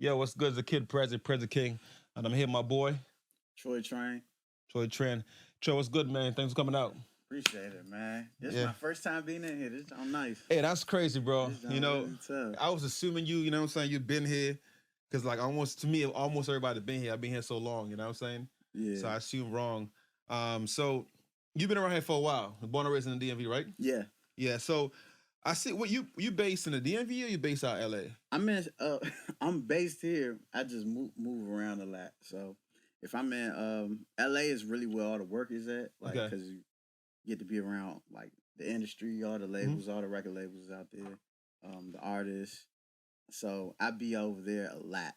Yo, what's good? It's the kid Prezzy King, and I'm here with my boy, Troy Train. Troy Trend. Troy, what's good, man? Thanks for coming out. Appreciate it, man. This is Yeah. my first time being in here. This sounds nice. Hey, that's crazy, bro. This sound You know, really tough. I was assuming you know what I'm saying, you've been here, because like almost, to me, almost everybody been here. I've been here so long, you know what I'm saying? Yeah. So I assume wrong. So you've been around here for a while. Born and raised in the DMV, right? Yeah. Yeah, so I see, what you based in the DMV or you based out of LA? I'm based here. I just move around a lot. So if I'm in LA is really where all the work is at. Like, Okay. because you get to be around like the industry, all the labels, all the record labels out there, the artists. So I be over there a lot,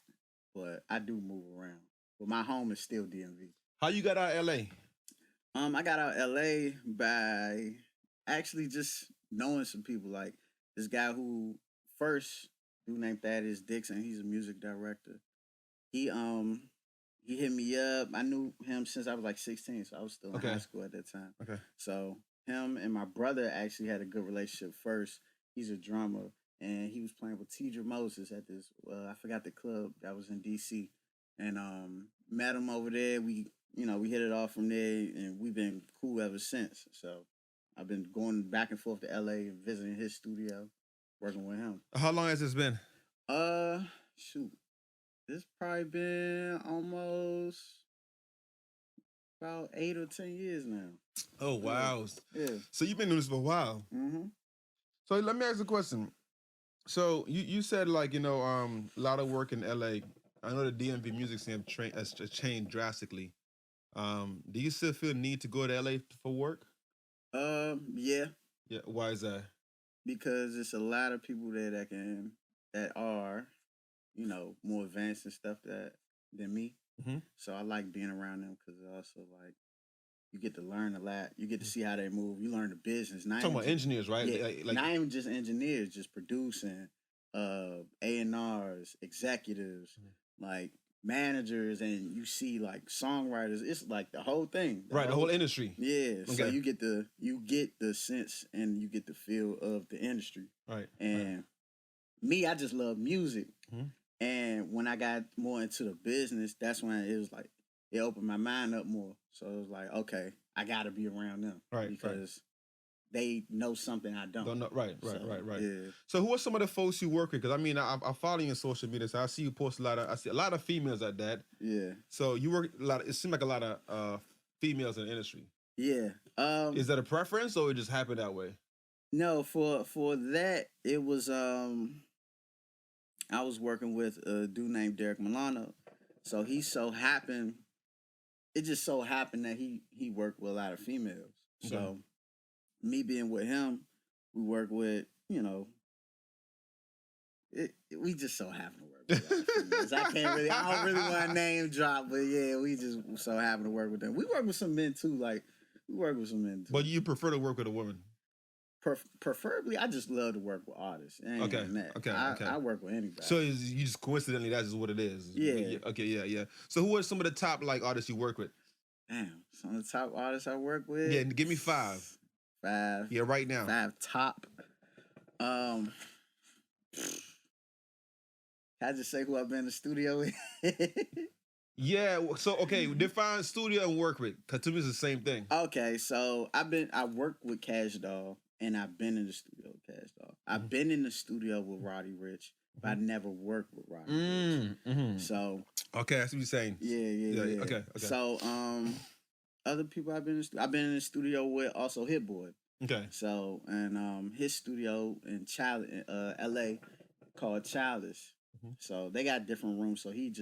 but I do move around. But my home is still DMV. How you got out of LA? I got out LA by actually just knowing some people. Like this guy who first, dude named Thaddeus Dixon, he's a music director. He hit me up. I knew him since I was like 16, so I was still in high school at that time. Okay. So him and my brother actually had a good relationship first. He's a drummer, and he was playing with Tidra Moses at this I forgot the club that was in DC. And met him over there. We hit it off from there, and we've been cool ever since. So I've been going back and forth to LA and visiting his studio, working with him. How long has this been? Shoot. This probably been almost about 8 or 10 years now. Oh, wow. Yeah. So you've been doing this for a while. Mm-hmm. So let me ask you a question. So you said like, a lot of work in LA. I know the DMV music scene has changed drastically. Do you still feel the need to go to LA for work? Yeah. Yeah. Why is that? Because it's a lot of people there that are, more advanced and stuff than me. Mm-hmm. So I like being around them because also like you get to learn a lot. You get to see how they move. You learn the business. Talking about engineers, right? Yeah, like not even just engineers, just producing, A&Rs, executives, like managers, and you see like songwriters. It's like the whole thing. The whole industry. Yeah. Okay. So you get the sense and you get the feel of the industry. Right. And me, I just love music. Mm-hmm. And when I got more into the business, that's when it was like it opened my mind up more. So it was like, okay, I got to be around them, right? Because they know something I don't. Don't know. Right. Yeah. So who are some of the folks you work with? Because I mean, I follow you on social media, so I see you post I see a lot of females at that. Yeah. So you work a lot. It seems like a lot of females in the industry. Yeah. Is that a preference or it just happened that way? No, for that it was I was working with a dude named Derek Milano. So it just so happened that he worked with a lot of females. Okay. So me being with him, we work with, we just so happen to work with a lot of females. I don't really want to name drop, but yeah, we just so happen to work with them. We work with some men too, But you prefer to work with a woman? Preferably, I just love to work with artists. Okay. I work with anybody. So you just coincidentally, that's just what it is. Yeah. Okay. Yeah. So who are some of the top like artists you work with? Damn, some of the top artists I work with. Yeah, give me 5. 5. Yeah, right now. 5 top. Can I just say who I've been in the studio with? Yeah. So okay, define studio and work with, because to me it's the same thing. Okay, so I worked with Kash Doll. And I've been in the studio with Kash Doll. I've been in the studio with Roddy Ricch, but I never worked with Roddy Ricch. Mm-hmm. So okay, that's what you're saying. Yeah. Okay. So other people I've been in the studio with also Hit Boy. Okay. So and his studio in LA called Childish. Mm-hmm. So they got different rooms. So he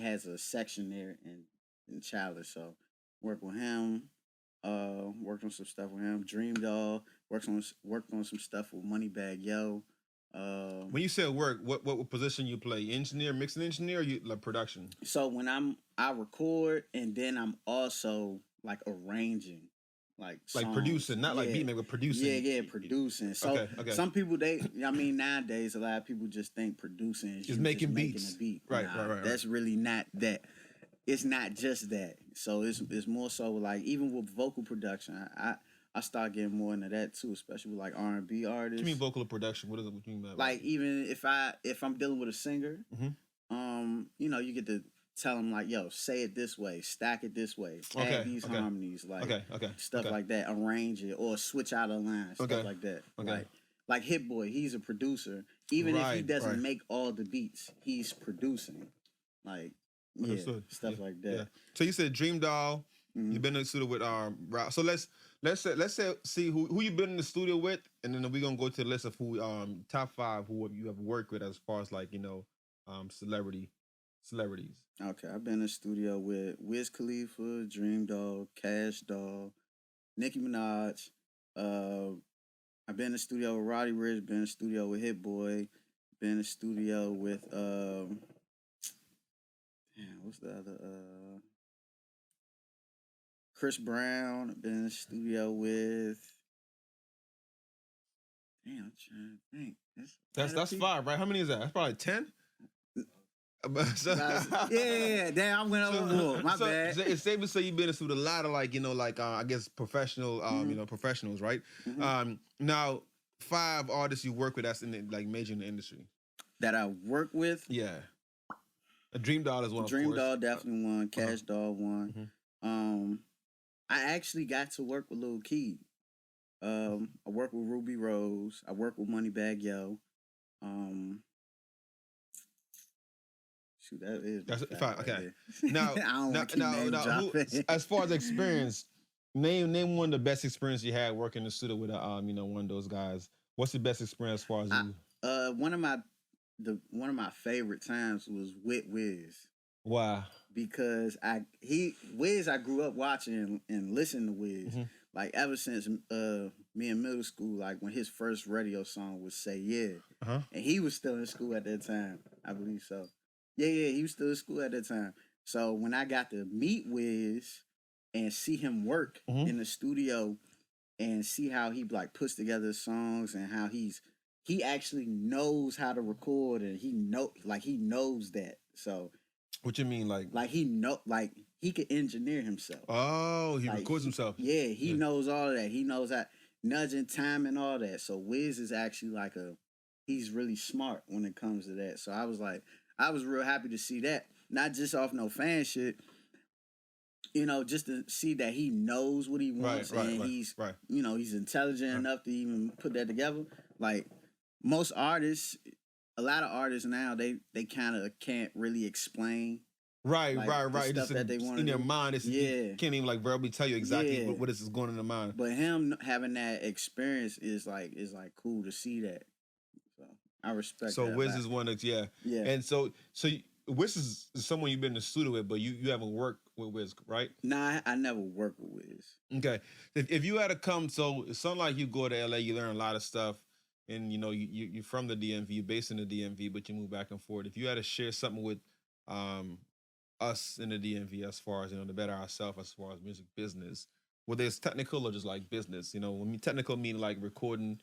has a section there in Childish. So work with him. Worked on some stuff with him. Dream Doll worked on some stuff with MoneyBagg Yo. When you say work, what position you play? Engineer, mixing engineer, or you like production? So when I record and then I'm also like arranging, like producing, not like beat maker, but producing. Yeah, producing. So some people nowadays a lot of people just think producing is just making beats. Making a beat. Right. That's really not that. It's not just that. So it's more so like even with vocal production, I start getting more into that too, especially with like R&B artists. What do you mean vocal production? What you mean by that? Like even if I'm dealing with a singer, you get to tell them like, yo, say it this way, stack it this way, add these harmonies, like stuff like that, arrange it or switch out a line, stuff like that. Like Hit Boy, he's a producer. Even if he doesn't make all the beats, he's producing. Like, stuff like that. Yeah. So you said Dream Doll. You've been in the studio with So let's see who you've been in the studio with, and then we're gonna go to the list of who top 5 who you have worked with as far as like celebrities. Okay, I've been in the studio with Wiz Khalifa, Dream Doll, Kash Doll, Nicki Minaj. I've been in the studio with Roddy Ricch, been in the studio with Hit Boy, been in the studio with what's the other Chris Brown, been in the studio with I'm trying to think. That's 5, right? How many is that? That's probably 10. Damn, I went overboard. My bad. It's safe to say you've been into a lot of I guess professional, professionals, right? Now 5 artists you work with that's in the, major in the industry that I work with. Yeah, a Dream Doll is one. Dream Doll definitely one. Kash Doll one. I actually got to work with Lil Key. I work with Ruby Rose. I work with MoneyBagg Yo. Shoot, that's fine. Okay. Now, as far as experience, name one of the best experience you had working in the studio with one of those guys. What's the best experience as far as you? One of my favorite times was with Wiz. Why? Because Wiz I grew up watching and listening to Wiz. Like ever since me in middle school, like when his first radio song was Say Yeah. And he was still in school at that time, I believe so. Yeah, he was still in school at that time. So when I got to meet Wiz and see him work in the studio and see how he puts together songs and how he actually knows how to record and he knows that. So what you mean, he could engineer himself. Oh, he records himself. Yeah, he knows all of that. He knows that nudging, time, and all that. So Wiz is actually he's really smart when it comes to that. So I was real happy to see that. Not just off no fan shit, just to see that he knows what he wants he's he's intelligent enough to even put that together. Like most artists, a lot of artists now, they kind of can't really explain. Right. The stuff that they want in their mind. Can't even verbally tell you exactly what is going in their mind. But him having that experience is cool to see that. So I respect. So Wiz is one that's and so Wiz is someone you've been in the studio with, but you haven't worked with Wiz, right? Nah, I never worked with Wiz. Okay, if you had to come, so it's something like you go to LA, you learn a lot of stuff. And you're from the DMV, you're based in the DMV, but you move back and forth. If you had to share something with us in the DMV as far as to better ourselves as far as music business, whether it's technical or just like business, when technical mean like recording,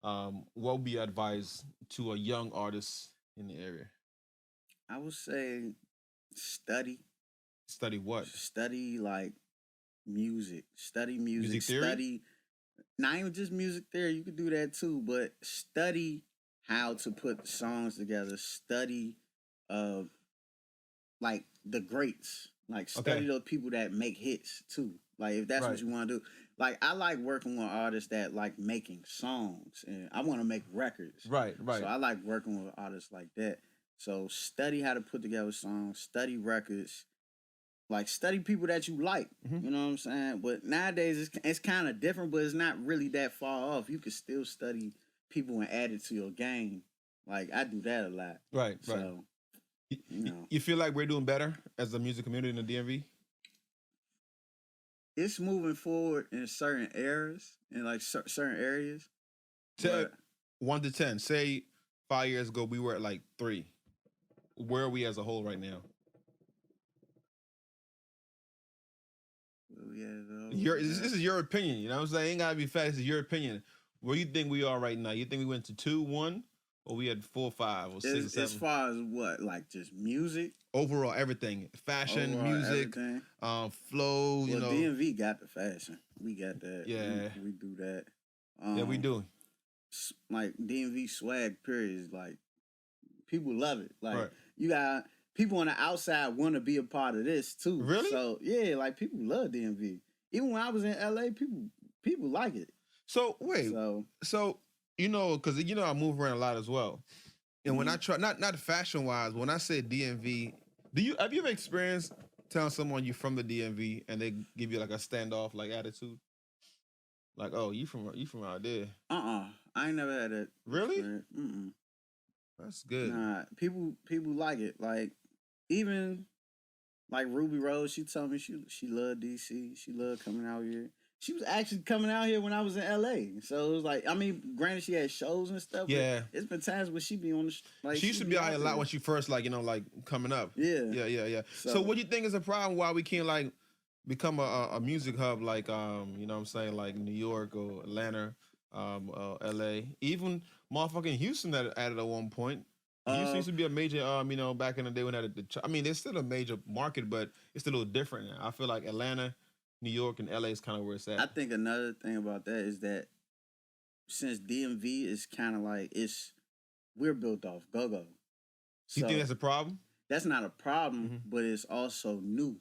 what would be your advice to a young artist in the area? I would say study. Study what? Study music. Study music. Music theory? Study. Not even just music theory, you could do that too, but study how to put songs together. Study the greats. Study those people that make hits too. If that's what you want to do. I like working with artists that like making songs, and I want to make records. Right. So I like working with artists like that. So study how to put together songs, study records. Study people that you like, you know what I'm saying? But nowadays, it's kind of different, but it's not really that far off. You can still study people and add it to your game. I do that a lot. Right. So, you feel like we're doing better as a music community in the DMV? It's moving forward in certain areas, certain areas. 1 to 10. Say 5 years ago, we were at 3. Where are we as a whole right now? This is your opinion, you know what I'm saying? Ain't gotta be fact. This is your opinion. Where you think we are right now? You think we went to 2, 1, or we had 4, 5, or 6, or 7? As far as what, just music? Overall, everything, fashion, music, flow. Well, DMV got the fashion. We got that. Yeah, we do that. We do. DMV swag. Period. People love it. you got people on the outside want to be a part of this too. Really? So yeah, like people love DMV. Even when I was in LA, people like it. So wait, so you know, because you know I move around a lot as well, and when I try not fashion wise, when I say DMV, have you ever experienced telling someone you're from the DMV and they give you like a standoff like attitude? Like, oh, you from out there? I ain't never had that. Really? Mm-mm. That's good. Nah, people like it. Like even like Ruby Rose, she told me she loved DC. She loved coming out here. She was actually coming out here when I was in LA. So it was like, I mean, granted she had shows and stuff. Yeah. But it's been times where she be on the like. She used to be out here a lot when she first like like coming up. Yeah. Yeah. So what do you think is a problem why we can't like become a music hub like you know what I'm saying, like New York or Atlanta, LA, even motherfucking Houston that added at one point. Houston used to be a major you know, back in the day when I mean there's still a major market, but it's a little different now. I feel like Atlanta, New York, and LA is kind of where it's at. I think another thing about that is that since DMV is kind of like we're built off go-go. So you think that's a problem? That's not a problem, but it's also new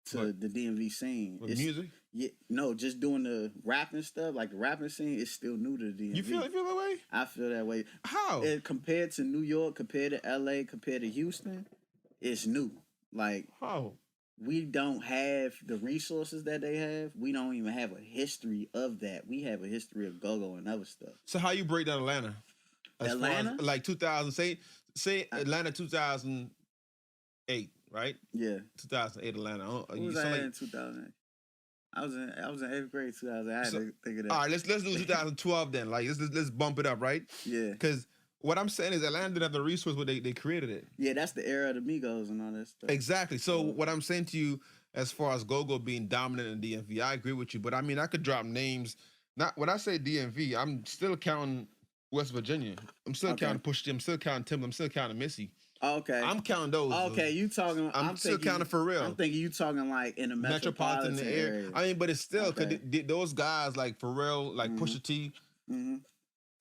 to the DMV scene. With music? Yeah, no, just doing the rapping stuff, like the rapping scene is still new to the DMV. You feel that way? I feel that way. How? Compared to New York, compared to LA, compared to Houston, it's new. Like how? We don't have the resources that they have. We don't even have a history of that. We have a history of go-go and other stuff. So how you break down Atlanta? Atlanta? Like 2000, say Atlanta 2008, right? Yeah. 2008 Atlanta. What was I in 2008? I was in 8th grade 2000. I had to think of that. All right, let's do 2012 then. Like let's bump it up, right? Yeah. Because what I'm saying is Atlanta didn't have the resource where they created it. Yeah, that's the era of the Migos and all that stuff. Exactly. So what I'm saying to you, as far as go-go being dominant in DMV, I agree with you. But I mean, I could drop names. Not when I say DMV, I'm still counting West Virginia. I'm still counting Push T. I'm still counting Tim. I'm still counting Missy. Okay. I'm counting those. Okay, you talking. I'm still counting for real. I'm thinking you talking like in the metropolitan area. I mean, but it's still because those guys like Pharrell, like Pusha T.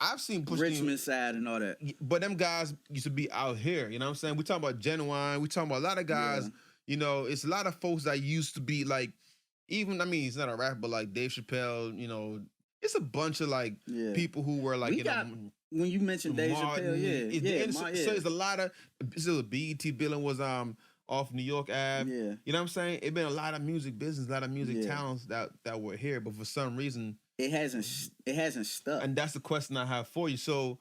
I've seen Pusha Richmond side and all that. But them guys used to be out here. You know what I'm saying? We talking about Genuine. We talking about a lot of guys. Yeah. You know, it's a lot of folks that used to be like, even I mean, he's not a rapper, but like Dave Chappelle. You know, it's a bunch of like people who were like when you mentioned Dave Chappelle, so it's a lot of. So BET Billing was off New York Ave. Yeah. You know what I'm saying? It been a lot of music business, a lot of music talents that were here, but for some reason it hasn't stuck. And that's the question I have for you. So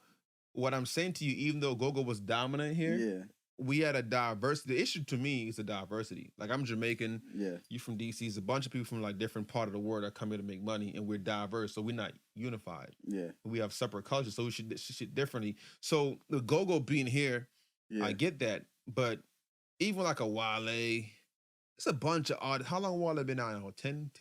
what I'm saying to you, even though go-go was dominant here, we had a diversity. The issue to me is the diversity. Like I'm Jamaican. Yeah. You from DC. It's a bunch of people from like different part of the world that come here to make money, and we're diverse, so we're not unified. Yeah. We have separate cultures, so we should shit differently. So the go-go being here, I get that, but even like a Wale, it's a bunch of artists. How long Wale been out now? 10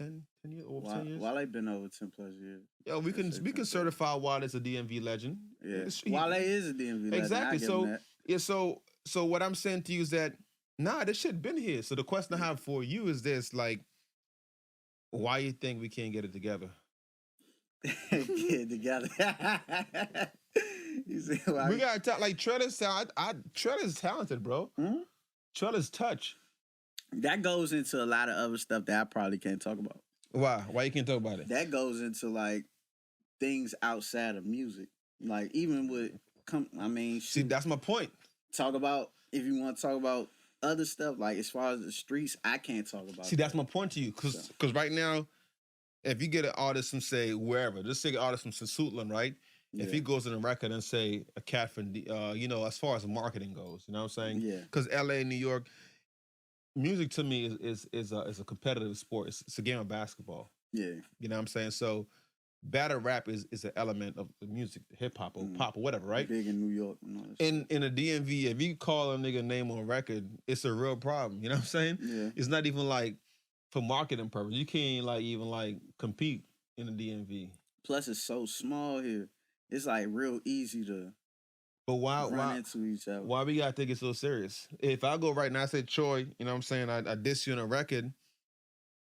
years? Over 10 years? Wale been over 10 plus years. Yo, we can certify Wale as a DMV legend. Yeah. Wale is a DMV legend. Exactly. So what I'm saying to you is that this shit been here. So the question I have for you is this: like, why you think we can't get it together? Get it together. You see why? We gotta talk like Trella's Trella's talented, bro. Trella's touch. That goes into a lot of other stuff that I probably can't talk about. Why? Why you can't talk about it? That goes into like things outside of music. Like even with see, that's my point. Talk about if you want to talk about other stuff, like as far as the streets, I can't talk about. See, that's my point to you, because right now, if you get an artist from say wherever, just say an artist from Sutherland, right? Yeah. If he goes in a record and say a cat from you know, as far as marketing goes, you know what I'm saying? Yeah. Because LA, New York, music to me is a competitive sport. It's a game of basketball. Yeah. You know what I'm saying? So battle rap is an element of the music, hip hop or pop or whatever, right? Big in New York. And all that in a DMV, if you call a nigga name on record, it's a real problem. You know what I'm saying? Yeah. It's not even like for marketing purpose. You can't like even like compete in the DMV. Plus, it's so small here. It's like real easy to. But run into each other. Why we gotta take it so serious? If I go right now, I say Troy, you know what I'm saying? I diss you on a record.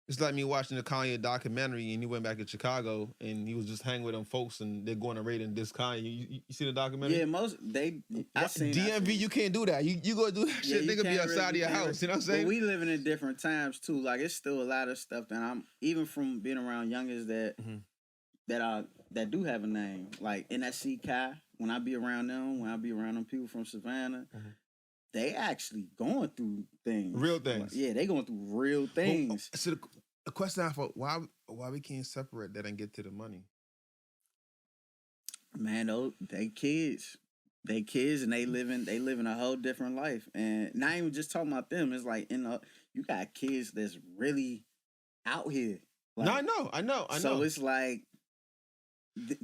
It's like me watching the Kanye documentary, and he went back to Chicago, and he was just hanging with them folks, and they're going to raid and diss Kanye. You see the documentary? Yeah, I seen DMV, you can't do that. You go do that shit. you Nigga be can't outside of your can't house. You know what I'm saying? But we living in different times too. Like it's still a lot of stuff that I'm even from being around youngers that do have a name. Like NSC Kai, when I be around them people from Savannah, they actually going through things. Real things. Yeah, they going through real things. So the question I thought, why we can't separate that and get to the money? Man, they kids. They kids and they living a whole different life. And not even just talking about them. It's like you got kids that's really out here. Like, no, I know. So it's like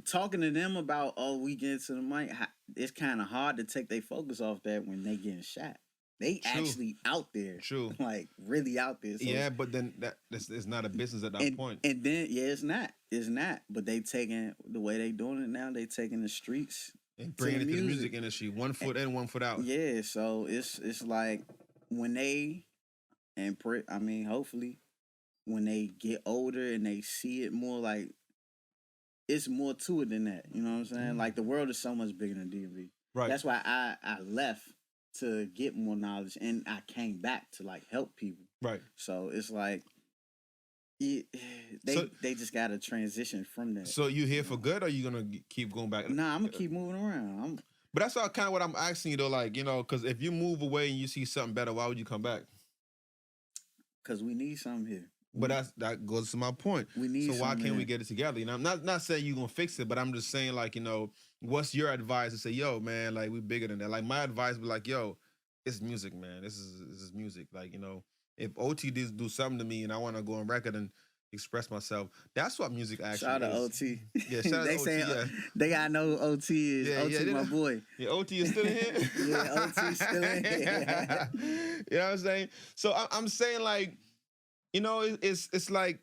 talking to them about we get to the money. It's kind of hard to take their focus off that when they getting shot. They actually out there. True. Like really out there. So yeah, but then it's not a business at that point. And then it's not. It's not. But they taking the way they doing it now. They taking the streets and bringing it to the music industry. 1 foot in, 1 foot out. Yeah. So it's like when they hopefully when they get older and they see it more, like it's more to it than that. You know what I'm saying? Like the world is so much bigger than DMV. Right. That's why I left to get more knowledge, and I came back to like help people. Right. So it's like they just got to transition from that. So you here for good, or you gonna keep going back? Nah, I'm gonna keep moving around. But that's all kind of what I'm asking you though. Like, you know, because if you move away and you see something better, why would you come back? Because we need something here. But that goes to my point. We need. So why can't we get it together? You know, I'm not saying you're gonna fix it, but I'm just saying, like, you know, what's your advice to say, yo, man, like we bigger than that. Like my advice would be like, yo, it's music, man. This is music. Like, you know, if OT do something to me and I want to go on record and express myself, that's what music actually shout is. Shout out OT. Yeah, shout out they OT. Say they gotta know OT is. OT my boy. Yeah, OT is still in here. Yeah, OT is still in here. You know what I'm saying? So I'm saying, like, you know, it's like,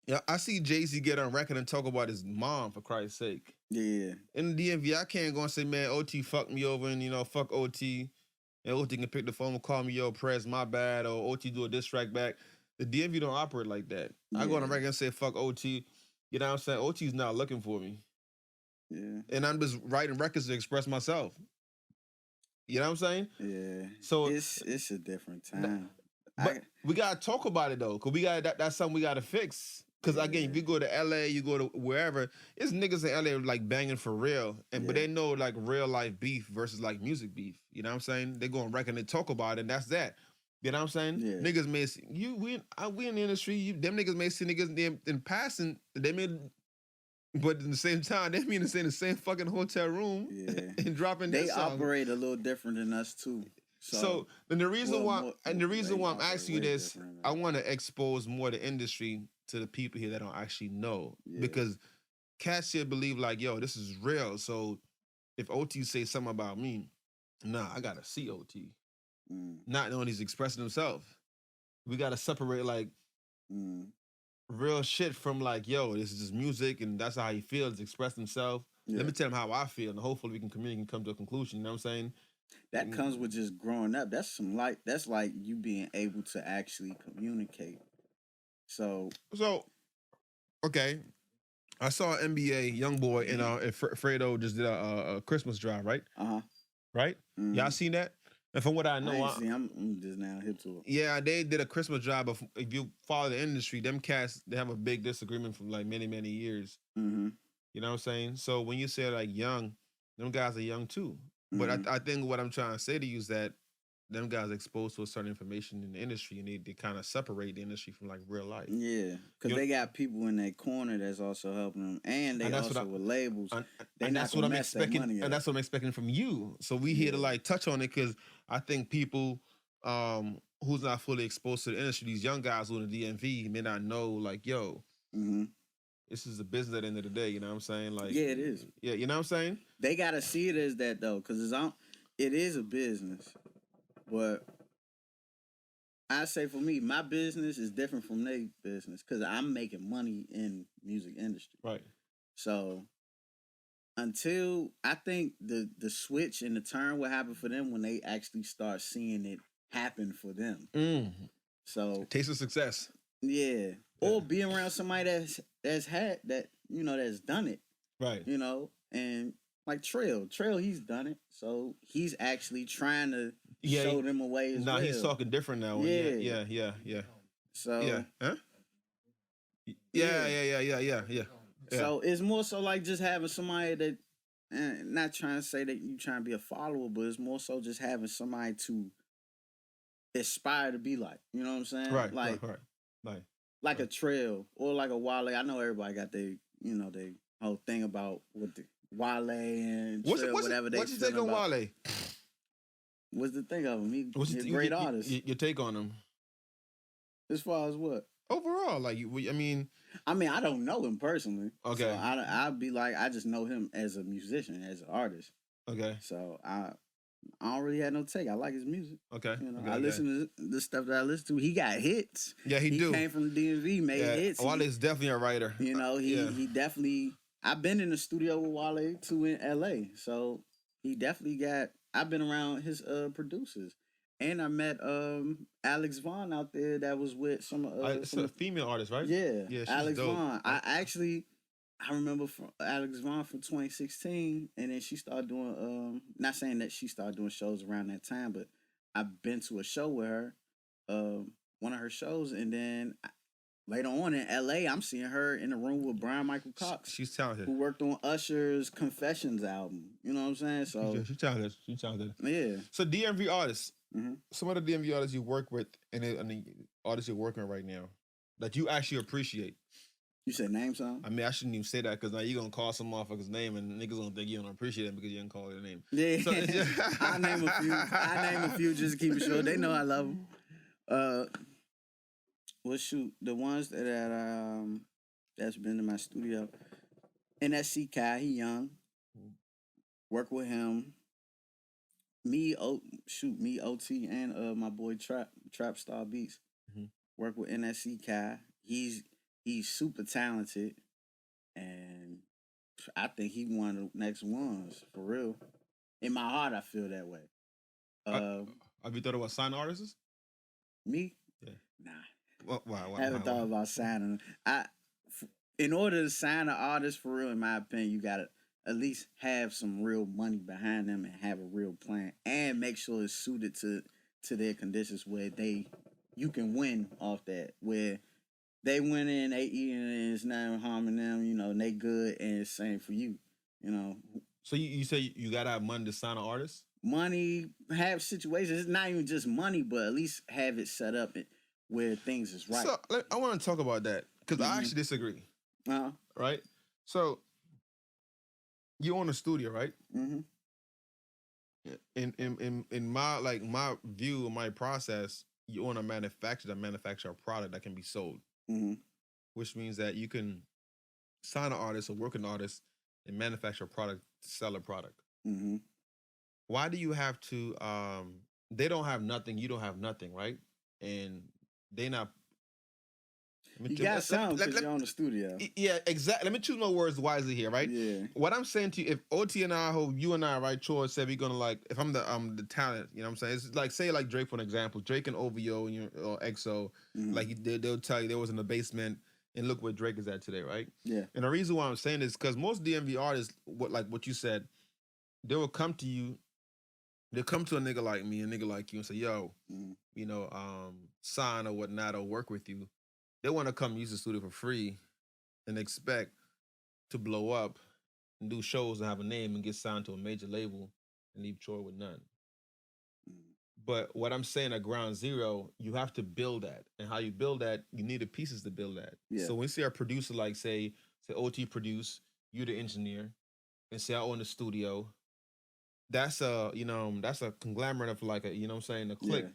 yeah, I see Jay-Z get on record and talk about his mom, for Christ's sake. Yeah. In the DMV, I can't go and say, man, OT fucked me over, and, you know, fuck OT. And OT can pick the phone and call me, yo, Prez, my bad, or OT do a diss track back. The DMV don't operate like that. Yeah. I go on record and say, fuck OT. You know what I'm saying? OT's not looking for me. Yeah. And I'm just writing records to express myself. You know what I'm saying? Yeah. So it's a different time. But we gotta talk about it though, cause that's something we gotta fix. Cause again, if you go to LA, you go to wherever, it's niggas in LA like banging for real, but they know like real life beef versus like music beef. You know what I'm saying? They go on record and they talk about it, and that's that. You know what I'm saying? Yeah. Niggas may see we in the industry. Them niggas may see niggas in passing. They may, but in the same time, they mean to stay in the same fucking hotel room and dropping. They operate a little different than us too. So then the reason why I'm asking you this, I want to expose more the industry to the people here that don't actually know, because Kash here believe like, yo, this is real. So if OT say something about me, nah, I gotta see OT, not knowing he's expressing himself. We gotta separate like real shit from like, yo, this is just music and that's how he feels, express himself. Let me tell him how I feel, and hopefully we can communicate and come to a conclusion. You know what I'm saying? That comes with just growing up. That's like you being able to actually communicate. So okay. I saw NBA YoungBoy and Fredo just did a Christmas drive, right? Right? Mm-hmm. Y'all seen that? And from what I know, I'm just now hip to it. Yeah, they did a Christmas drive, but if you follow the industry, them cats, they have a big disagreement from like many, many years. Mm-hmm. You know what I'm saying? So when you say like young, them guys are young too. But I think what I'm trying to say to you is that them guys are exposed to a certain information in the industry, and they kind of separate the industry from like real life. Yeah, because they got people in their corner that's also helping them, and they also with labels. And that's what I'm expecting. And that's what I'm expecting from you. So we here to like touch on it, because I think people who's not fully exposed to the industry, these young guys who in the DMV may not know like, yo. This is a business at the end of the day, you know what I'm saying? Like, yeah, it is. Yeah, you know what I'm saying? They gotta see it as that though, because it is a business. But I say for me, my business is different from their business because I'm making money in music industry. Right. So until I think the switch and the turn will happen for them when they actually start seeing it happen for them. So taste of success. Yeah. Or be around somebody that's had that, that's done it. Right. And like Trail, he's done it. So he's actually trying to Yeah. show them a way as well. He's talking different now. Yeah. So Huh? Yeah. So it's more so like just having somebody that, not trying to say that you trying to be a follower, but it's more so just having somebody to aspire to be like. You know what I'm saying? Right. Like a Trail or like a Wale. I know everybody got their whole thing about what the Wale and Trail, whatever they. What's your take on Wale? What's the thing of him? He's a great artist. Your take on him? As far as what? Overall, like I mean, I don't know him personally. Okay. So I'd be like, I just know him as a musician, as an artist. Okay. So I don't really have no take. I like his music. Okay. I listen to the stuff that I listen to. He got hits. Yeah, he came from the DMV, made hits. Wale's definitely a writer. He definitely. I've been in the studio with Wale too in LA, so he definitely got. I've been around his producers, and I met Alex Vaughn out there that was with some. It's a female artist, right? Yeah, she's Alex dope. Vaughn. I remember from Alex Vaughn from 2016, and then she started doing. Not saying that she started doing shows around that time, but I've been to a show with her, one of her shows, and then later on in LA, I'm seeing her in the room with Brian Michael Cox. She's talented. Who worked on Usher's Confessions album. You know what I'm saying? So she's talented. She's talented. Yeah. So DMV artists, mm-hmm. some of the DMV artists you work with and the artists you're working with right now that you actually appreciate. You said name some? I mean, I shouldn't even say that because now you're going to call some motherfucker's name and niggas going to think you don't appreciate it because you didn't call their name. Yeah. So, I'll name a few just to keep it short. They know I love them. Well, shoot, the ones that that's been in my studio. NSC Kai, he young. Work with him. Me, OT, and my boy Trap Star Beats. Mm-hmm. Work with NSC Kai. He's super talented, and I think he one of the next ones for real. In my heart, I feel that way. Have you thought about signing artists? Me? Yeah. Nah. Why? I haven't thought about signing. In order to sign an artist for real, in my opinion, you gotta at least have some real money behind them and have a real plan, and make sure it's suited to their conditions where you can win off that. Where they win in, they eating and it's not harming them, and they good, and it's same for you, So you say you gotta have money to sign an artist? Money, have situations. It's not even just money, but at least have it set up where things is right. So I want to talk about that because I actually disagree. Right? So you own a studio, right? Mm-hmm. In my view, my process, you own a manufacturer a product that can be sold. Mm-hmm. Which means that you can sign an artist or work an artist and manufacture a product to sell a product. Mm-hmm. Why do you have to? They don't have nothing. You don't have nothing, right? And they not. You got some because you're on the studio. Yeah, exactly. Let me choose my words wisely here, right? Yeah. What I'm saying to you, if OT and you and I, right, Troy said we're gonna if I'm the talent, you know what I'm saying? It's like say Drake for an example, Drake and OVO or EXO, mm-hmm. They'll tell you they was in the basement and look where Drake is at today, right? Yeah. And the reason why I'm saying this is because most DMV artists, what you said, they will come to you. They'll come to a nigga like me, a nigga like you, and say, "Yo, sign or whatnot, or work with you." They want to come use the studio for free, and expect to blow up, and do shows and have a name and get signed to a major label, and leave Troy with none. But what I'm saying at ground zero, you have to build that, and how you build that, you need the pieces to build that. Yeah. So when you see a producer like say OT produce, you the engineer, and say I own the studio. That's a conglomerate of a clique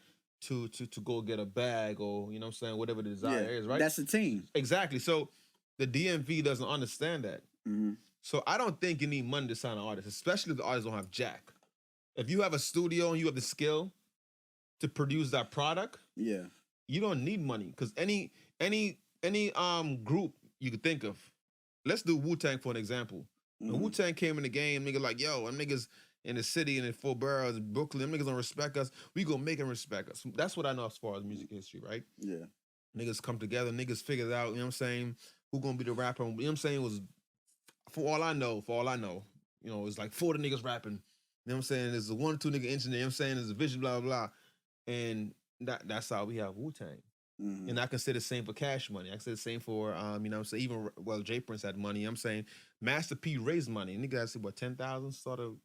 to go get a bag or whatever the desire is, right? That's a team. Exactly. So the DMV doesn't understand that. Mm-hmm. So I don't think you need money to sign an artist, especially if the artist don't have jack. If you have a studio and you have the skill to produce that product, you don't need money because any group you could think of. Let's do Wu-Tang for an example. Mm-hmm. When Wu-Tang came in the game, nigga like, yo, them niggas in the city and in Fort Boroughs, Brooklyn, them niggas don't respect us. We gonna make them respect us. That's what I know as far as music history, right? Yeah. Niggas come together, niggas figured out, you know what I'm saying, who gonna be the rapper. You know what I'm saying? It was, for all I know, you know, it's like 40 niggas rapping. You know what I'm saying? There's a 1 or 2 nigga engineer, you know what I'm saying? There's a vision, blah, blah, blah. And that's how we have Wu-Tang. Mm-hmm. And I can say the same for Cash Money. I can say the same for, you know what I'm saying, even, well, J Prince had money. You know what I'm saying, Master P raised money. Nigga, I said, what, 10,000 started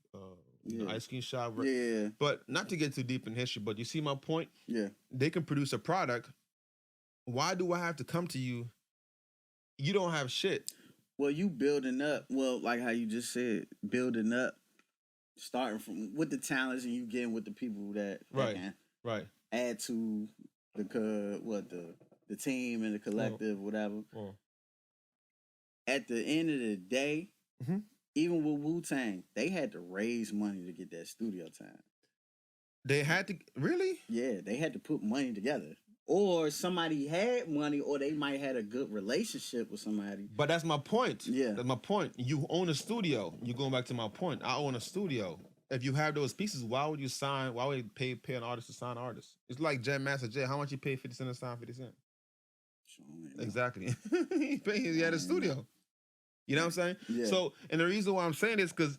you know, ice cream shop. Yeah. But not to get too deep in history, but you see my point? Yeah. They can produce a product. Why do I have to come to you? You don't have shit. Well, you building up. Well, like how you just said, building up, starting from with the talents, and you getting with the people that can add to the team and the collective, whatever. At the end of the day, even with Wu-Tang, they had to raise money to get that studio time. They had to, really? Yeah, they had to put money together. Or somebody had money, or they might have had a good relationship with somebody. But that's my point. Yeah. That's my point. You own a studio. You're going back to my point. I own a studio. If you have those pieces, why would you pay an artist to sign an artist? It's like Jam Master Jay. How much you pay 50 Cent to sign 50 Cent? Sure, exactly. He had a studio. You know what I'm saying? Yeah. So, and the reason why I'm saying this, because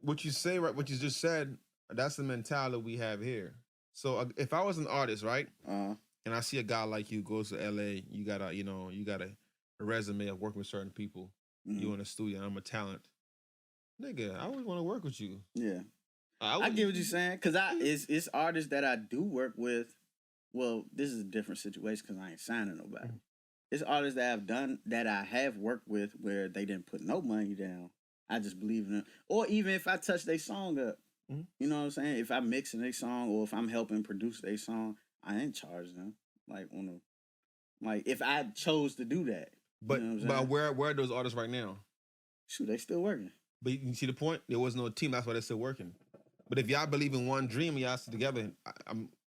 what you say, right, what you just said, that's the mentality we have here. So if I was an artist, right, and I see a guy like you goes to LA, you got a resume of working with certain people. You in a studio, and I'm a talent. Nigga, I always want to work with you. Yeah. I get what you're saying, because it's artists that I do work with. Well, this is a different situation because I ain't signing nobody. It's artists that I have worked with where they didn't put no money down. I just believe in them. Or even if I touch their song up, you know what I'm saying? If I'm mixing their song or if I'm helping produce their song, I ain't charge them. Like if I chose to do that. But you know what I'm where are those artists right now? Shoot, they still working. But you see the point? There was no team. That's why they're still working. But if y'all believe in one dream and y'all sit together,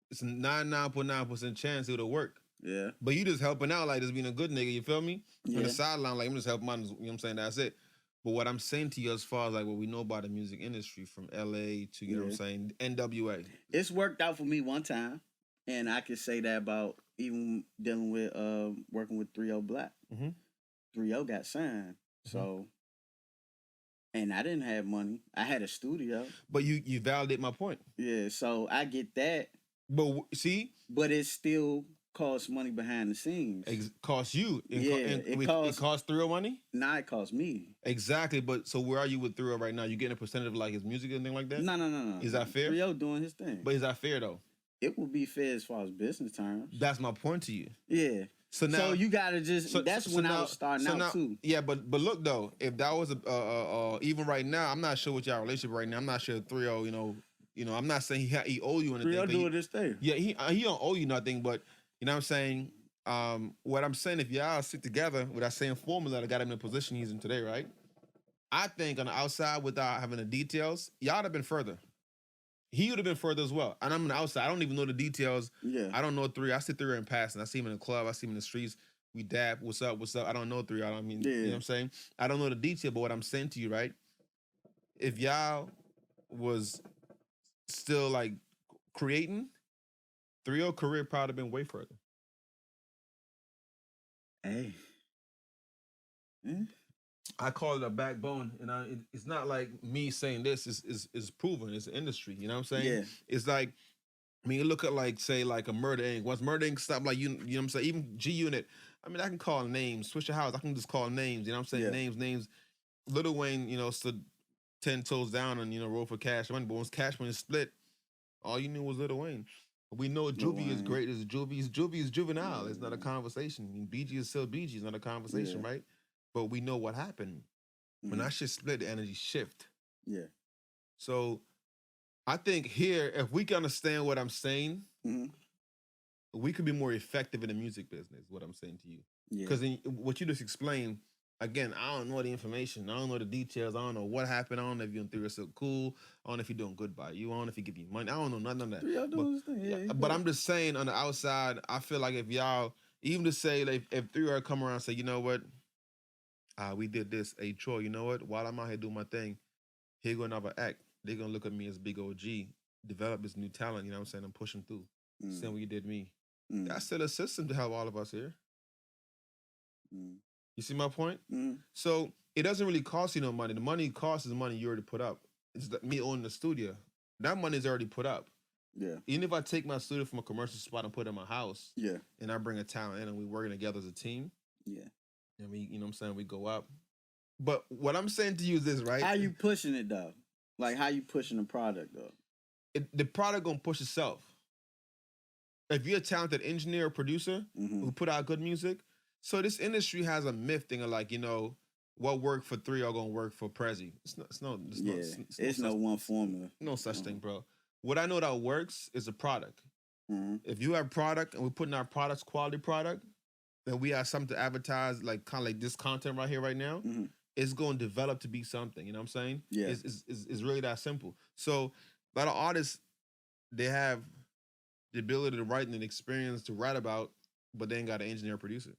it's a 99.9% chance it'll work. Yeah. But you just helping out like just being a good nigga, you feel me? Yeah. On the sideline, like I'm just helping out, you know what I'm saying? That's it. But what I'm saying to you as far as like what we know about the music industry from LA to, you know what I'm saying, NWA. It's worked out for me one time. And I could say that about even dealing with working with 3ohBlack. 3oh got signed. So, and I didn't have money. I had a studio. But you validate my point. Yeah, so I get that. But see? But it still costs money behind the scenes. Costs you. It costs 3oh money? Nah, it costs me. Exactly. But so where are you with 3oh right now? You getting a percentage of like his music and anything like that? No. Is that fair? 3oh doing his thing. But is that fair though? It will be fair as far as business terms. That's my point to you. Yeah. So now, you gotta just. That's when I was starting out too. Yeah, but look though, if that was even right now, I'm not sure what y'all relationship right now. I'm not sure 3oh. You know, I'm not saying he owe you anything. 3oh doing this thing. Yeah, he don't owe you nothing, but you know what I'm saying. What I'm saying, if y'all sit together with that same formula that got him in the position he's in today, right? I think on the outside, without having the details, y'all would have been further. He would have been further as well. And I'm on the outside. I don't even know the details. Yeah. I don't know 3oh. I see 3oh in passing. I see him in the club. I see him in the streets. We dab. What's up? What's up? I don't know 3oh. I mean, you know what I'm saying? I don't know the detail, but what I'm saying to you, right? If y'all was still like creating, 3oh career probably been way further. Hey. I call it a backbone, and it's not like me saying this is proven. It's an industry, you know what I'm saying? Yeah. It's like, I mean, you look at like, say, like a Murder Inc. Once Murder Inc. stopped, like, you know what I'm saying? Even G Unit, I mean, I can call names. Swisher House, I can just call names, you know what I'm saying? Yeah. Names. Lil Wayne, you know, stood 10 toes down and, you know, rolled for Cash Money, but once Cash Money split, all you knew was Lil Wayne. We know Juvie is great. Juvie is juvenile. It's not a conversation. I mean, BG is still BG. It's not a conversation, right? But we know what happened. When that shit split, the energy shift. Yeah. So I think here, if we can understand what I'm saying, we could be more effective in the music business, what I'm saying to you. Because what you just explained, again, I don't know the information. I don't know the details. I don't know what happened. I don't know if you're in theory still cool. I don't know if you're doing good by you. I don't know if he give you money. I don't know nothing of that. But I'm just saying, on the outside, I feel like if y'all, even to say, like, if 3oh come around and say, you know what, we did this. Hey, Troy, you know what? While I'm out here doing my thing, here go another act. They're going to look at me as big OG, develop this new talent, you know what I'm saying? I'm pushing through. Same way you did me. That's still a system to have all of us here. Mm. You see my point? Mm. So it doesn't really cost you no money. The money it costs is the money you already put up. It's like me owning the studio. That money is already put up. Yeah. Even if I take my studio from a commercial spot and put it in my house, Yeah. and I bring a talent in and we working together as a team, Yeah. and we, you know what I'm saying, we go up. But what I'm saying to you is this, right? How you pushing it though? Like how you pushing the product though? The product gonna push itself. If you're a talented engineer or producer who put out good music, so this industry has a myth thing of like, you know, what worked for 3oh gonna work for Prezzy. It's no one formula. No such thing, bro. What I know that works is a product. If you have product and we're putting our products, quality product, and we have something to advertise, like kind of like this content right here, right now, it's going to develop to be something. You know what I'm saying? Yeah. It's really that simple. So a lot of artists, they have the ability to write and an experience to write about, but they ain't got an engineer or producer.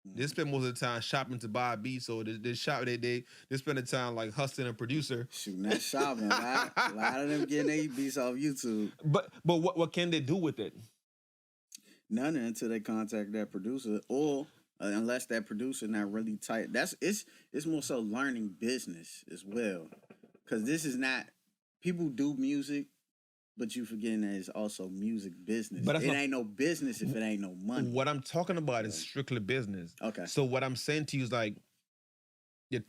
They spend most of the time shopping to buy a beat, so they spend the time like hustling a producer. Shooting that shopping. A lot of them getting their beats off YouTube. But what can they do with it? None until they contact that producer, or unless that producer not really tight. It's more so learning business as well, because this is not, people do music, but you forgetting that it's also music business. But it ain't no business if it ain't no money. What I'm talking about is strictly business. Okay. So what I'm saying to you is like the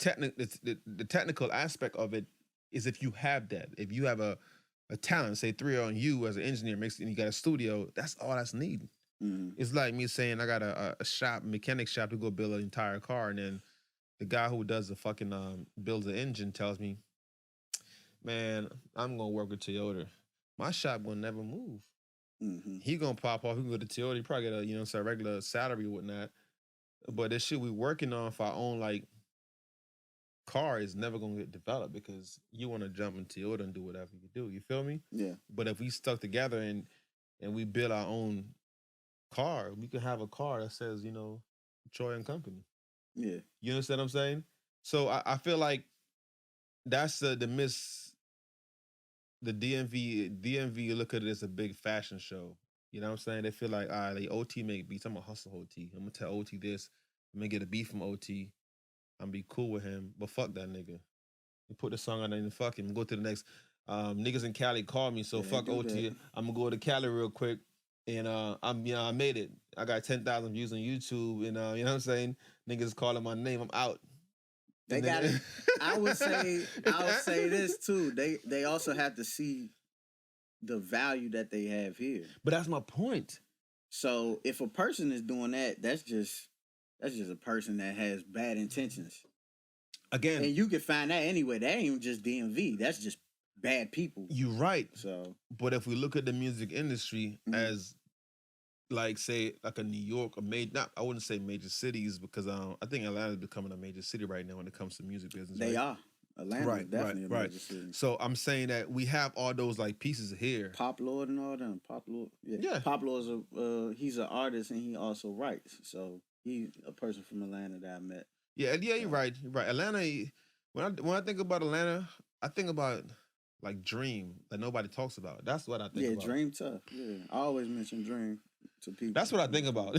technical aspect of it is if you have that, if you have a talent, say 3oh and you as an engineer and you got a studio, that's all that's needed. It's like me saying I got a mechanic shop to go build an entire car, and then the guy who does the fucking builds the engine tells me, man, I'm gonna work with Toyota. My shop will never move. He gonna pop off. He can go to Toyota. He probably get a regular salary or whatnot. But this shit we working on for our own like car is never gonna get developed because you want to jump in Toyota and do whatever you do. You feel me? Yeah. But if we stuck together and we build our own car, we could have a car that says, you know, Troy and Company. Yeah. You understand what I'm saying? So I feel like that's the DMV look at it as a big fashion show. You know what I'm saying? They feel like, all right, like OT make beats. I'm gonna hustle OT. I'm gonna tell OT this. I'm gonna get a beat from OT. I'm gonna be cool with him. But fuck that nigga. You put the song on and fuck him. Go to the next. Niggas in Cali call me, so fuck OT. That. I'm gonna go to Cali real quick. And I made it. I got 10,000 views on YouTube. And you know what I'm saying? Niggas calling my name. I'm out. They got it. I would say this too. They also have to see the value that they have here. But that's my point. So if a person is doing that, that's just a person that has bad intentions. Again, and you can find that anyway. That ain't even just DMV. That's just bad people. You're right. So, but if we look at the music industry as like say like a New York, I wouldn't say major cities because I think Atlanta is becoming a major city right now when it comes to music business. They are. Atlanta is definitely a major city. So I'm saying that we have all those like pieces here. Pop Lord and all them. Pop Lord. Yeah. Pop Lord's he's an artist and he also writes. So he's a person from Atlanta that I met. Yeah, you're right. You're right. Atlanta, when I think about Atlanta, I think about like Dream that nobody talks about. That's what I think about. Yeah, Dream tough. Yeah. I always mention Dream to people. That's what I think about.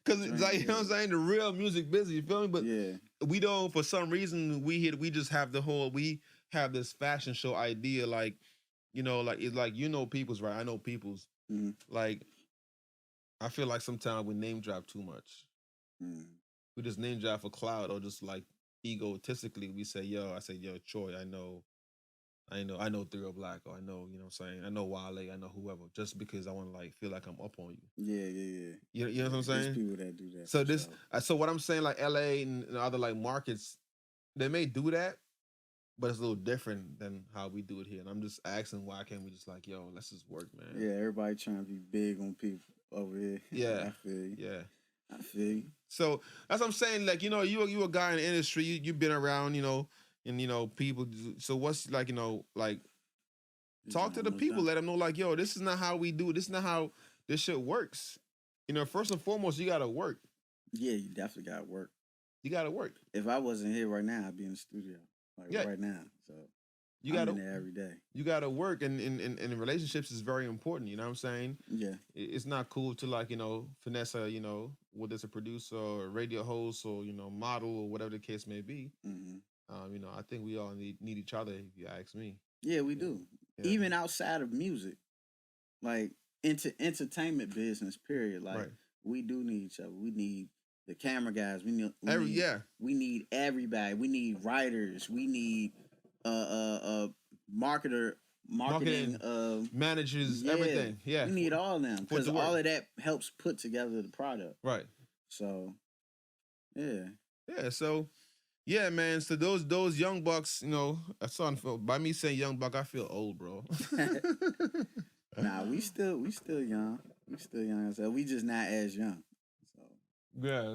Because it's like, you know what I'm saying? The real music business, you feel me? But we don't, for some reason, we just have we have this fashion show idea, like, you know, like, it's like, you know, people's, right? I know people's. Like, I feel like sometimes we name drop too much. We just name drop for cloud or just like egotistically, we say, I say, Troy, I know 3ohBlack, or I know, you know what I'm saying? I know Wale, I know whoever, just because I want to like feel like I'm up on you. Yeah. You know what I'm saying? There's people that do that. So so what I'm saying, like LA and other like markets, they may do that, but it's a little different than how we do it here. And I'm just asking, why can't we just like, let's just work, man? Yeah, everybody trying to be big on people over here. Yeah. I feel you. Yeah. I feel you. So that's what I'm saying. Like, you know, you a guy in the industry, you've been around, you know, and, you know, people. So what's like, you know, like, talk to the people, let them know, like, this is not how we do it. This is not how this shit works. You know, first and foremost, you got to work. Yeah, you definitely got to work. You got to work. If I wasn't here right now, I'd be in the studio, like right now. So You I'm gotta in there every day. you gotta work, and in relationships is very important. You know what I'm saying? Yeah. It's not cool to like finesse whether it's a producer or a radio host or model or whatever the case may be. Hmm. I think we all need each other, if you ask me. Yeah, we Yeah, do. yeah, Even outside of music, like into entertainment business, period. Like right. we do need each other. We need the camera guys. We need Yeah, we need everybody. We need writers. We need marketer marketing marketing, managers, yeah. everything. Yeah, We need all of them for it because to work. all of that helps put together the product. Right. So yeah. Yeah. So yeah, man. So those young bucks, that's something. By me saying young buck, I feel old, bro. Nah, we still young. We still young. So we just not as young. So Yeah.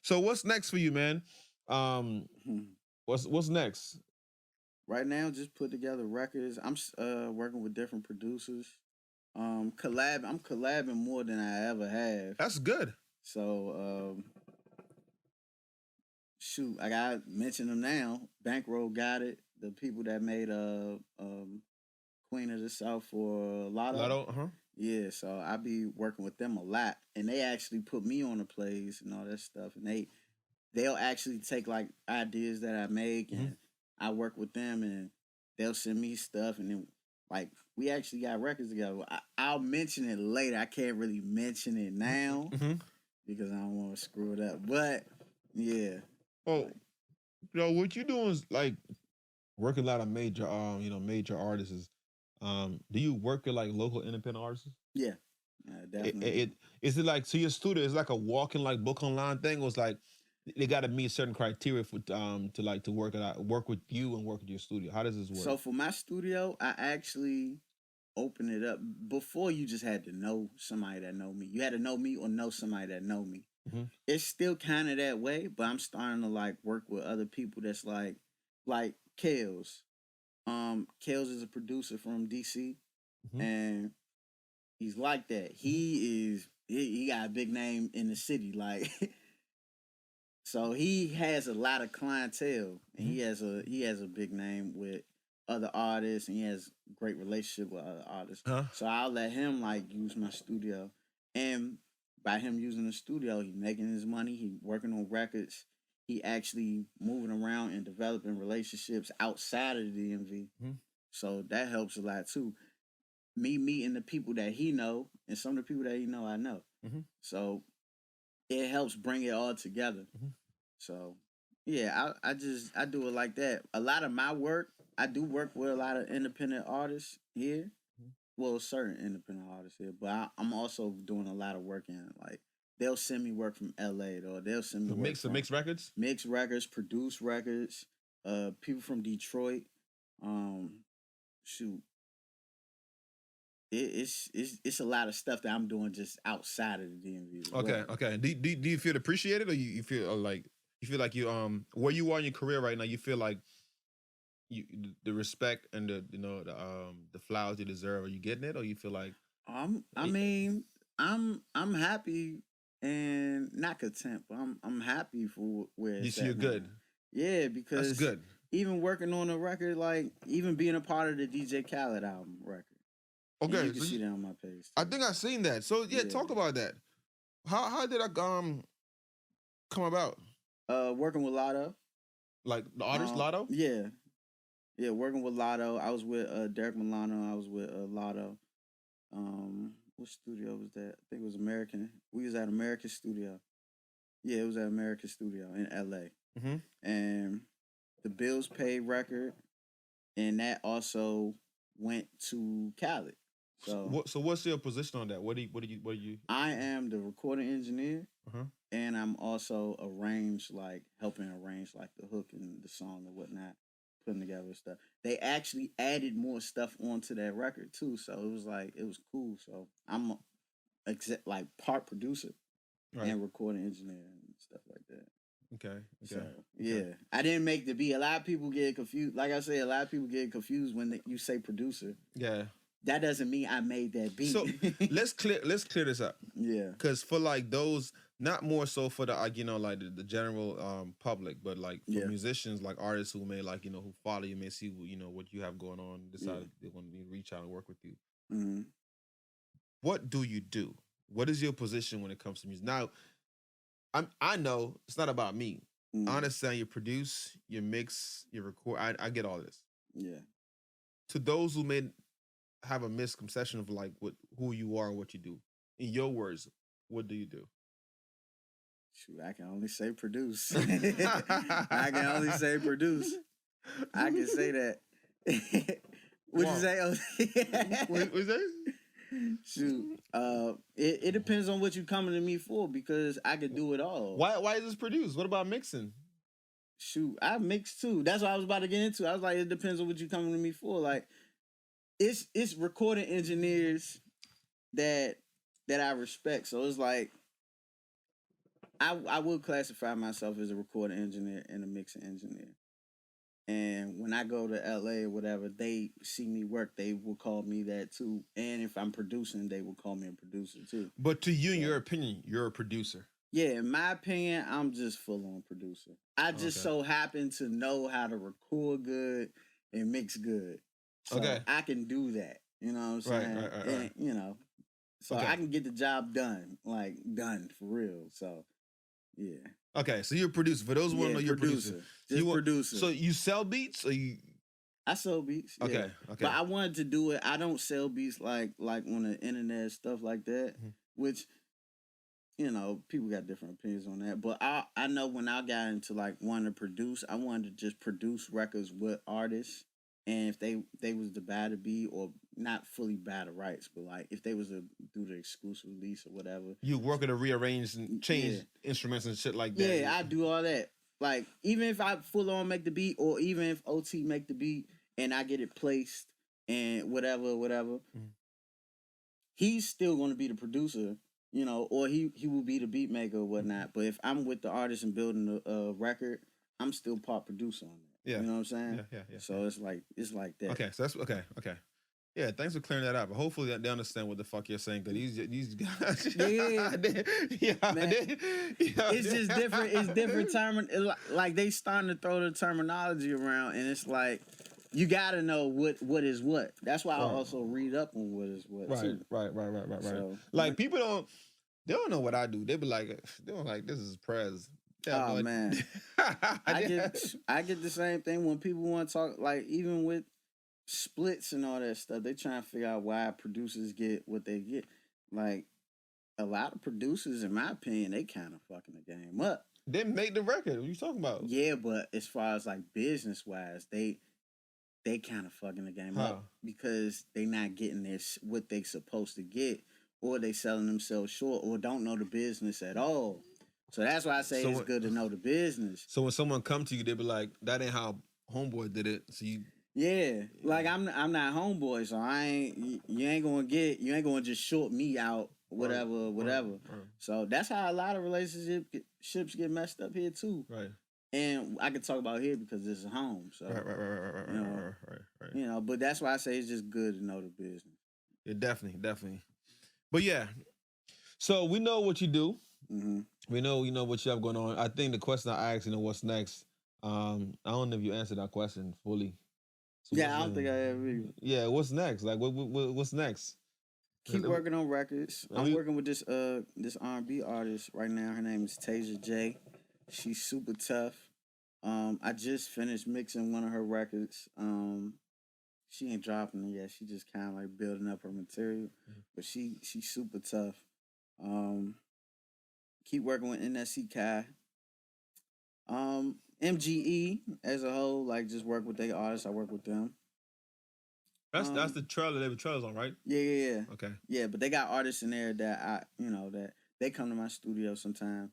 So what's next for you, man? Um, what's next? right now, just put together records. I'm working with different producers. I'm collabing more than I ever have. That's good. So shoot, I got mention them now. Bankroll got it. The people that made Queen of the South for Lotto. Lotto, huh? Yeah, so I be working with them a lot, and they actually put me on the plays and all that stuff, and they'll actually take like ideas that I make, and I work with them, and they'll send me stuff, and then like we actually got records together. I'll mention it later. I can't really mention it now because I don't want to screw it up. But yeah. Oh, what you doing is like working a lot of major, major artists. Do you work with like local independent artists? Yeah, definitely. Is it like to your studio? It's like a walking like book online thing, or it's like they got to meet certain criteria for to work it out, work with you and work with your studio. How does this work? So for my studio, I actually open it up. Before you just had to know somebody that know me. You had to know me or know somebody that know me. It's still kind of that way, but I'm starting to like work with other people that's like Kales. Kales is a producer from DC, and he's like that. He got a big name in the city, like so he has a lot of clientele, and he has a big name with other artists, and he has great relationship with other artists. So I'll let him like use my studio, and by him using the studio, he making his money. He working on records. He actually moving around and developing relationships outside of the DMV. So that helps a lot too. Me meeting the people that he know, and some of the people that he know, I know. So it helps bring it all together. So yeah, I do it like that. A lot of my work, I do work with a lot of independent artists here. Well, certain independent artists here, but I'm also doing a lot of work in like they'll send me work from LA, or they'll send me work mix records, produce records. People from Detroit. Shoot, it's a lot of stuff that I'm doing just outside of the DMV. Okay. Do you feel appreciated, or you feel like you where you are in your career right now? You feel like you the respect and the flowers you deserve. Are you getting it, or you feel like I mean, I'm happy and not content, but I'm happy for where it's you see you're good? Yeah, because That's good. Even working on a record, like even being a part of the DJ Khaled album record. Okay, and you can see that on my page. Too. I think I've seen that. So yeah, talk about that. How did I come about? Working with Lotto. Like the artist Lotto? Yeah. Yeah, working with Lotto. I was with Derek Milano. I was with Lotto. What studio was that? I think it was American. We was at American Studio. Yeah, it was at American Studio in LA. And the Bills Paid record, and that also went to Khaled. So what's your position on that? What do you? I am the recording engineer, and I'm also helping arrange like the hook and the song and whatnot, putting together stuff. They actually added more stuff onto that record too, so it was cool. So I'm like part producer and recording engineer and stuff like that. Okay. So, yeah, I didn't make the beat. A lot of people get confused. Like I said, a lot of people get confused when you say producer. Yeah. That doesn't mean I made that beat. So let's clear this up. Yeah. Because for like those not more so for the like like the general public, but like for Yeah. musicians, like artists who may like who follow you, may see what you have going on, Yeah. decide they want to reach out and work with you. Mm-hmm. What do you do? What is your position when it comes to music? Now, I know it's not about me. I understand you produce, you mix, you record. I get all this. Yeah. To those who may have a misconception of like who you are and what you do, in your words, what do you do? Shoot, I can only say produce. I can only say produce. I can say that. What'd you say? What you say? Shoot, it depends on what you coming to me for because I could do it all. Why is this produced? What about mixing? Shoot, I mix too. That's what I was about to get into. I was like, it depends on what you coming to me for. Like, it's recording engineers that I respect. So it's like I will classify myself as a recording engineer and a mixing engineer. And when I go to LA or whatever, they see me work, they will call me that too. And if I'm producing, they will call me a producer too. But to you, in your opinion, you're a producer. Yeah, in my opinion, I'm just full on producer. I just so happen to know how to record good and mix good. So I can do that. You know what I'm saying? Right. And, so I can get the job done, like done for real. So, yeah. Okay, so you're a producer. For those who want to know, you're a producer. Just producer. So you sell beats, or you? I sell beats. Okay, yeah. But I wanted to do it. I don't sell beats like on the internet, stuff like that, which, people got different opinions on that. But I know when I got into like wanting to produce, I wanted to just produce records with artists. And if they was to buy the beat or not fully buy the rights, but like if they was to do the exclusive release or whatever. You working to rearrange and change instruments and shit like that. Yeah, I do all that. Like even if I full on make the beat or even if OT make the beat and I get it placed and whatever, he's still going to be the producer, or he will be the beat maker or whatnot. But if I'm with the artist and building a record, I'm still part producer on it. Yeah. You know what I'm saying? Yeah. So it's like that. Okay, so that's okay. Yeah, thanks for clearing that up. But hopefully they understand what the fuck you're saying. Cause these guys, it's just different. It's different like they starting to throw the terminology around, and it's like you gotta know what is what. That's why I also read up on what is what. Right. So, like people don't know what I do. They be like, this is Prez. Yeah, oh man, I get the same thing when people want to talk. Like even with splits and all that stuff, they trying to figure out why producers get what they get. Like a lot of producers, in my opinion, they kind of fucking the game up. They make the record. What you talking about? Yeah, but as far as like business wise, they kind of fucking the game up because they not getting what they supposed to get, or they selling themselves short, or don't know the business at all. So that's why I say it's good to know the business. So when someone come to you, they be like, "That ain't how Homeboy did it." So you, like I'm not Homeboy, so you ain't gonna just short me out, whatever. Right. So that's how a lot of relationships get messed up here too. Right. And I can talk about here because it's a home. So right. But that's why I say it's just good to know the business. Yeah, definitely. But yeah, so we know what you do. Mm-hmm. We know what you have going on. I think the question I asked, what's next? I don't know if you answered that question fully. So I don't think I have either. Yeah, what's next? Like, what's next? Keep working on records. I'm working with this R&B artist right now. Her name is Tasia J. She's super tough. I just finished mixing one of her records. She ain't dropping it yet. She just kind of like building up her material, but she's super tough. Keep working with NSC Kai. MGE as a whole, like just work with their artists. I work with them. That's the trailer they have trailers on, right? Yeah. Okay. Yeah, but they got artists in there that that they come to my studio sometime.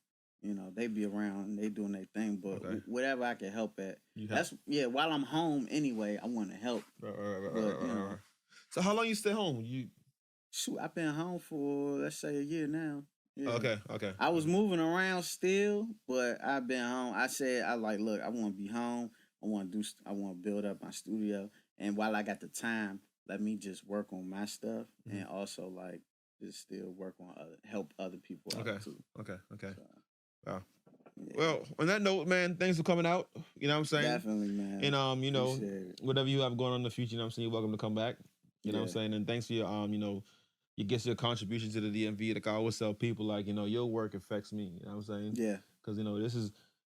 They be around and they doing their thing, but whatever I can help at. While I'm home anyway, I want to help. Right. So how long you stay home? Shoot, I've been home for let's say a year now. Yeah. Okay. I was moving around still, but I've been home. I said, look, I want to be home. I want to build up my studio. And while I got the time, let me just work on my stuff and also like just still work on help other people out Okay. too. Okay. So, Wow. yeah, Well, on that note, man, thanks for coming out. You know what I'm saying? definitely, man. And you know, Appreciate it. whatever you have going on in the future, you know what I'm saying, you're welcome to come back. You know what I'm Yeah. saying? And thanks for your you know, your contribution to the DMV. Like I always tell people, like, you know, your work affects me. You know what I'm saying? Yeah. Because, you know, this is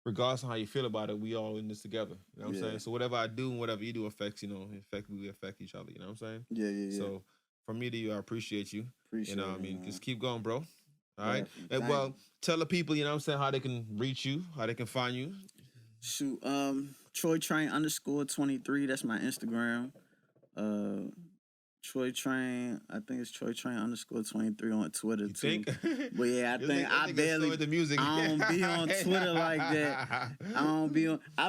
regardless of how you feel about it, we all in this together. You know what I'm Yeah. saying? So whatever I do and whatever you do affects, you know, we affect each other. You know what I'm saying? Yeah. So from me to you, I appreciate you. Appreciate You know what I it, mean? man. Just keep going, bro. All right. Definitely. And Thank well, you. tell the people, you know what I'm saying, how they can reach you, how they can find you. Shoot, Troy Train _23. That's my Instagram. Troy Train. I think it's Troy Train _23 on Twitter You too. think? But yeah, I think I it's barely. still the music. I don't be on Twitter like that. I don't be on. I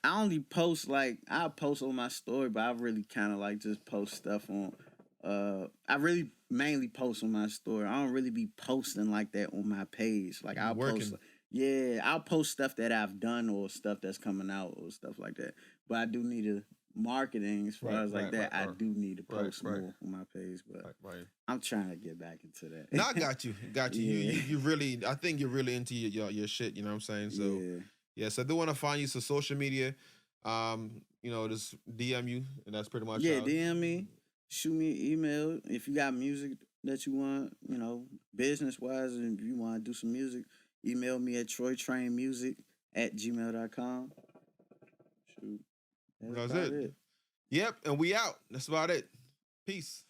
only post like I post on my story, but I really kind of like just post stuff on. I really mainly post on my story. I don't really be posting like that on my page. Like I'll post. Yeah, I'll post stuff that I've done or stuff that's coming out or stuff like that. But I do need to marketing as far as like that. I do need to post more on my page, but I'm trying to get back into that. No, I got you. Yeah. You really, I think you're really into your shit. You know what I'm saying? So yeah. So I do want to find you some social media. You know, just DM you, and that's pretty much DM me, shoot me an email if you got music that you want. You know, business wise, and if you want to do some music, email me at troytrainmusic@gmail.com. Shoot. That's it. Yep, and we out. That's about it. Peace.